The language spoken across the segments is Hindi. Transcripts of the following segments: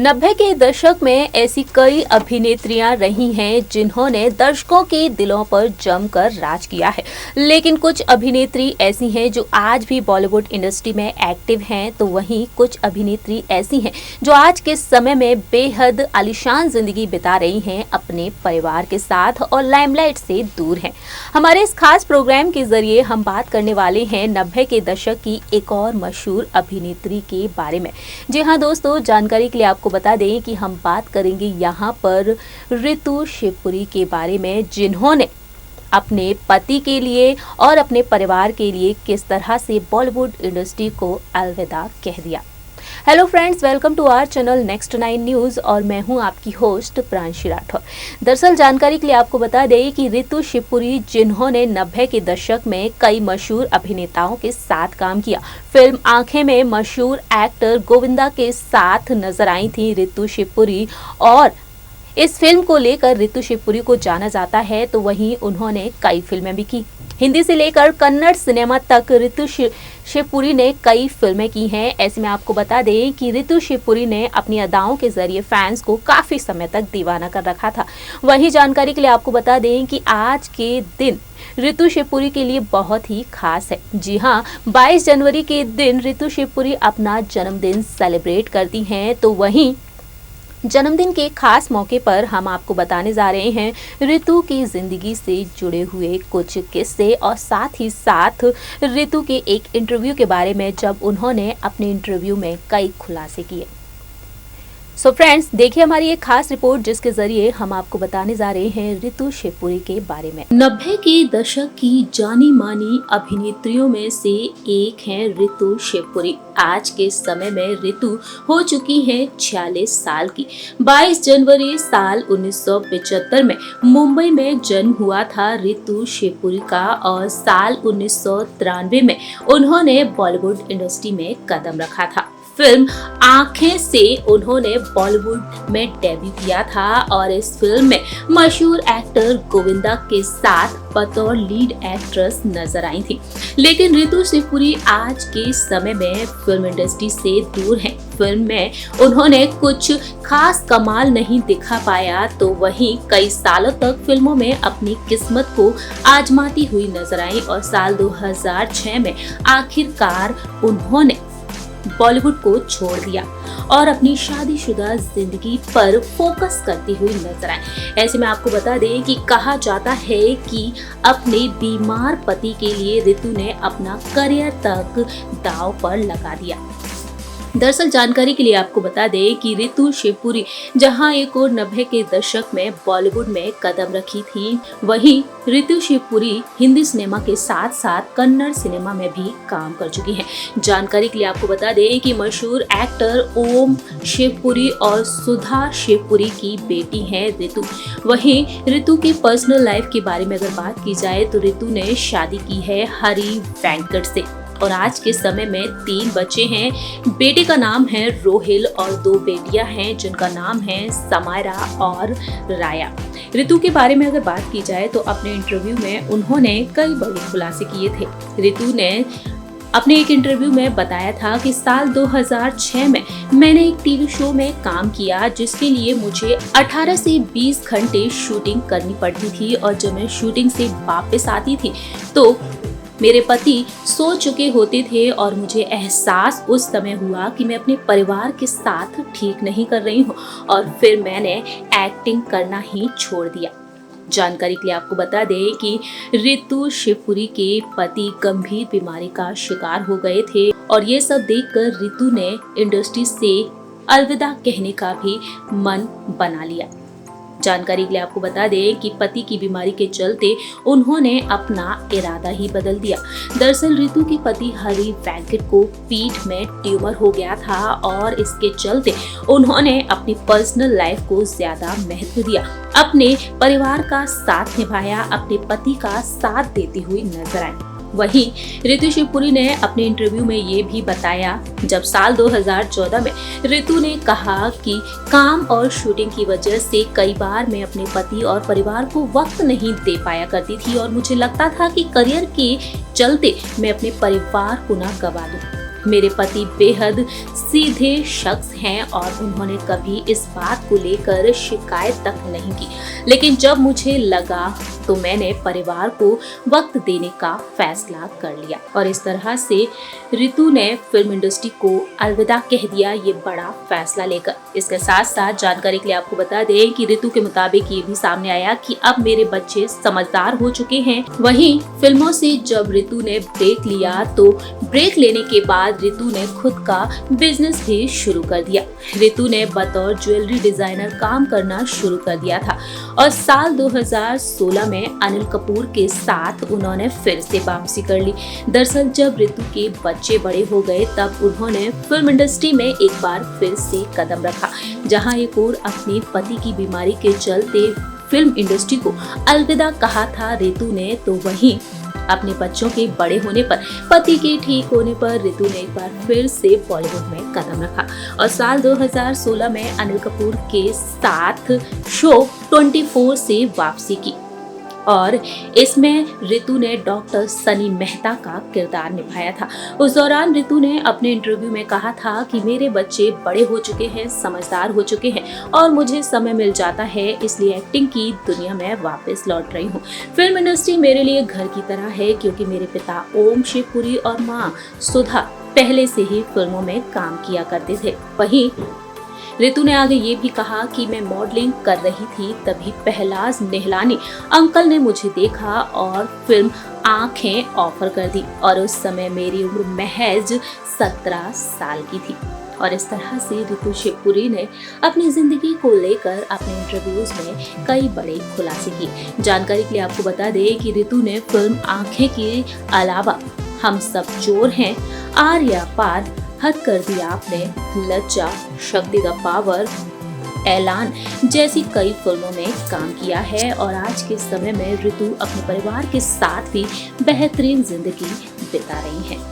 90 के दशक में ऐसी कई अभिनेत्रियां रही हैं जिन्होंने दर्शकों के दिलों पर जमकर राज किया है। लेकिन कुछ अभिनेत्री ऐसी हैं जो आज भी बॉलीवुड इंडस्ट्री में एक्टिव हैं, तो वहीं कुछ अभिनेत्री ऐसी हैं जो आज के समय में बेहद आलीशान जिंदगी बिता रही हैं अपने परिवार के साथ और लाइमलाइट से दूर हैं। हमारे इस खास प्रोग्राम के जरिए हम बात करने वाले हैं 90 के दशक की एक और मशहूर अभिनेत्री के बारे में। जी हाँ दोस्तों, जानकारी के लिए आपको बता दें कि हम बात करेंगे यहाँ पर ऋतु शिवपुरी के बारे में, जिन्होंने अपने पति के लिए और अपने परिवार के लिए किस तरह से बॉलीवुड इंडस्ट्री को अलविदा कह दिया। Hello friends, welcome to our channel next 9 news और मैं हूं आपकी होस्ट प्रांशी राठौर। दरअसल जानकारी के लिए आपको बता दें कि ऋतु शिवपुरी, जिन्होंने 90 के दशक में कई मशहूर अभिनेताओं के साथ काम किया, फिल्म आंखें में मशहूर एक्टर गोविंदा के साथ नजर आई थी ऋतु शिवपुरी। और इस फिल्म को लेकर ऋतु शिवपुरी को जाना जाता है, तो वहीं उन्होंने कई फिल्में भी की। हिंदी से लेकर कन्नड़ सिनेमा तक ऋतु शिवपुरी ने कई फिल्में की हैं। ऐसे में आपको बता दें कि ऋतु शिवपुरी ने अपनी अदाओं के जरिए फैंस को काफी समय तक दीवाना कर रखा था। वहीं जानकारी के लिए आपको बता दें कि आज के दिन ऋतु शिवपुरी के लिए बहुत ही खास है। जी हाँ, 22 जनवरी के दिन ऋतु शिवपुरी अपना जन्मदिन सेलिब्रेट करती हैं। तो वहीं जन्मदिन के खास मौके पर हम आपको बताने जा रहे हैं ऋतु की जिंदगी से जुड़े हुए कुछ किस्से और साथ ही साथ ऋतु के एक इंटरव्यू के बारे में, जब उन्होंने अपने इंटरव्यू में कई खुलासे किए। सो फ्रेंड्स, देखिए हमारी एक खास रिपोर्ट जिसके जरिए हम आपको बताने जा रहे हैं ऋतु शिवपुरी के बारे में। 90 के दशक की जानी मानी अभिनेत्रियों में से एक है ऋतु शिवपुरी। आज के समय में ऋतु हो चुकी है 46 साल की। 22 जनवरी साल 1975 में मुंबई में जन्म हुआ था ऋतु शिवपुरी का और साल 1993 में उन्होंने बॉलीवुड इंडस्ट्री में कदम रखा था। फिल्म आंखें से उन्होंने बॉलीवुड में डेब्यू किया था और इस फिल्म में मशहूर एक्टर गोविंदा के साथ बतौर लीड एक्ट्रेस नजर आई थी। लेकिन ऋतु शिवपुरी आज के समय में फिल्म इंडस्ट्री से दूर हैं। फिल्म में उन्होंने कुछ खास कमाल नहीं दिखा पाया, तो वहीं कई सालों तक फिल्मों में अपनी किस्मत को आजमाती हुई नजर आई और साल 2006 में आखिरकार उन्होंने बॉलीवुड को छोड़ दिया और अपनी शादीशुदा जिंदगी पर फोकस करती हुई नजर आए। ऐसे में आपको बता दें कि कहा जाता है कि अपने बीमार पति के लिए ऋतु ने अपना करियर तक दांव पर लगा दिया। दरअसल जानकारी के लिए आपको बता दें कि ऋतु शिवपुरी जहां एक और 90 के दशक में बॉलीवुड में कदम रखी थी, वहीं ऋतु शिवपुरी हिंदी सिनेमा के साथ साथ कन्नड़ सिनेमा में भी काम कर चुकी हैं। जानकारी के लिए आपको बता दें कि मशहूर एक्टर ओम शिवपुरी और सुधा शिवपुरी की बेटी है ऋतु। वहीं ऋतु की पर्सनल लाइफ के बारे में अगर बात की जाए तो ऋतु ने शादी की है हरी वेंकट से और आज के समय में 3 बच्चे हैं। बेटे का नाम है रोहिल और 2 बेटियां हैं जिनका नाम है समायरा और राया। ऋतु के बारे में अगर बात की जाए तो अपने इंटरव्यू में उन्होंने कई बड़े खुलासे किए थे। ऋतु ने अपने एक इंटरव्यू में बताया था कि साल 2006 में मैंने एक टीवी शो में काम किया जिसके लिए मुझे 18 से 20 घंटे शूटिंग करनी पड़ती थी और जब मैं शूटिंग से वापस आती थी तो मेरे पति सो चुके होते थे और मुझे एहसास उस समय हुआ कि मैं अपने परिवार के साथ ठीक नहीं कर रही हूँ और फिर मैंने एक्टिंग करना ही छोड़ दिया। जानकारी के लिए आपको बता दें कि ऋतु शिवपुरी के पति गंभीर बीमारी का शिकार हो गए थे और ये सब देखकर ऋतु ने इंडस्ट्री से अलविदा कहने का भी मन बना लिया। जानकारी के लिए आपको बता दें कि पति की बीमारी के चलते उन्होंने अपना इरादा ही बदल दिया। दरअसल ऋतु के पति हरी वेंकट को पीठ में ट्यूमर हो गया था और इसके चलते उन्होंने अपनी पर्सनल लाइफ को ज्यादा महत्व दिया, अपने परिवार का साथ निभाया, अपने पति का साथ देती हुई नजर आई। वहीं ऋतु शिवपुरी ने अपने इंटरव्यू में ये भी बताया, जब साल 2014 में ऋतु ने कहा कि काम और शूटिंग की वजह से कई बार मैं अपने पति और परिवार को वक्त नहीं दे पाया करती थी और मुझे लगता था कि करियर के चलते मैं अपने परिवार को ना गवा दूं। मेरे पति बेहद सीधे शख्स हैं और उन्होंने कभी इस बात को लेकर शिकायत तक नहीं की, लेकिन जब मुझे लगा तो मैंने परिवार को वक्त देने का फैसला कर लिया। और इस तरह से ऋतु ने फिल्म इंडस्ट्री को अलविदा कह दिया, ये बड़ा फैसला लेकर। इसके साथ साथ जानकारी के लिए आपको बता दें कि ऋतु के मुताबिक ये भी सामने आया कि अब मेरे बच्चे समझदार हो चुके हैं। वहीं फिल्मों से जब ऋतु ने ब्रेक लिया तो ब्रेक लेने के बाद ऋतु ने खुद का बिजनेस भी शुरू कर दिया। ऋतु ने बतौर ज्वेलरी डिजाइनर काम करना शुरू कर दिया था और साल 2016 में अनिल कपूर के साथ उन्होंने फिर से वापसी कर ली। दरअसल जब ऋतु के बच्चे बड़े हो गए तब उन्होंने फिल्म इंडस्ट्री में एक बार फिर से कदम रखा। जहां एक और अपने पति की बीमारी के चलते फिल्म इंडस्ट्री को अलविदा कहा था ऋतु ने, तो वहीं अपने बच्चों के बड़े होने पर, पति के ठीक होने पर ऋतु ने एक बार फिर से बॉलीवुड में कदम रखा और साल 2016 में अनिल कपूर के साथ शो 24 से वापसी की और इसमें ऋतु ने डॉक्टर सनी मेहता का किरदार निभाया था। उस दौरान ऋतु ने अपने इंटरव्यू में कहा था कि मेरे बच्चे बड़े हो चुके हैं, समझदार हो चुके हैं और मुझे समय मिल जाता है, इसलिए एक्टिंग की दुनिया में वापस लौट रही हूँ। फिल्म इंडस्ट्री मेरे लिए घर की तरह है क्योंकि मेरे पिता ओम शिवपुरी और माँ सुधा पहले से ही फिल्मों में काम किया करते थे। वहीं ऋतु ने आगे ये भी कहा कि मैं मॉडलिंग कर रही थी, तभी पहलाज निहलानी अंकल ने मुझे देखा और फिल्म आंखें ऑफर कर दी और उस समय मेरी उम्र महज 17 साल की थी। और इस तरह से ऋतु शिवपुरी ने अपनी जिंदगी को लेकर अपने इंटरव्यूज में कई बड़े खुलासे किए। जानकारी के लिए आपको बता दें कि ऋतु ने फिल्म आंखें के अलावा हम सब चोर हैं, आर्या पार, हद कर दिया आपने, लज्जा, शक्ति द पावर, ऐलान जैसी कई फिल्मों में काम किया है और आज के समय में ऋतु अपने परिवार के साथ भी बेहतरीन जिंदगी बिता रही हैं।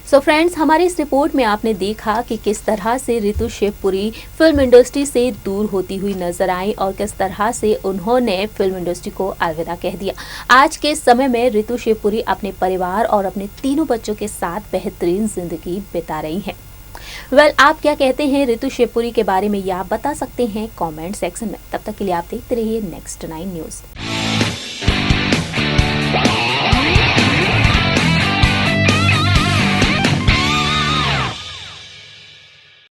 सो फ्रेंड्स, हमारी इस रिपोर्ट में आपने देखा कि किस तरह से ऋतु शिवपुरी फिल्म इंडस्ट्री से दूर होती हुई नजर आई और किस तरह से उन्होंने फिल्म इंडस्ट्री को अलविदा कह दिया। आज के समय में ऋतु शिवपुरी अपने परिवार और अपने तीनों बच्चों के साथ बेहतरीन जिंदगी बिता रही हैं। आप क्या कहते हैं ऋतु शिवपुरी के बारे में, ये आप बता सकते हैं कमेंट सेक्शन में। तब तक के लिए आप देखते रहिए नेक्स्ट 9 न्यूज़।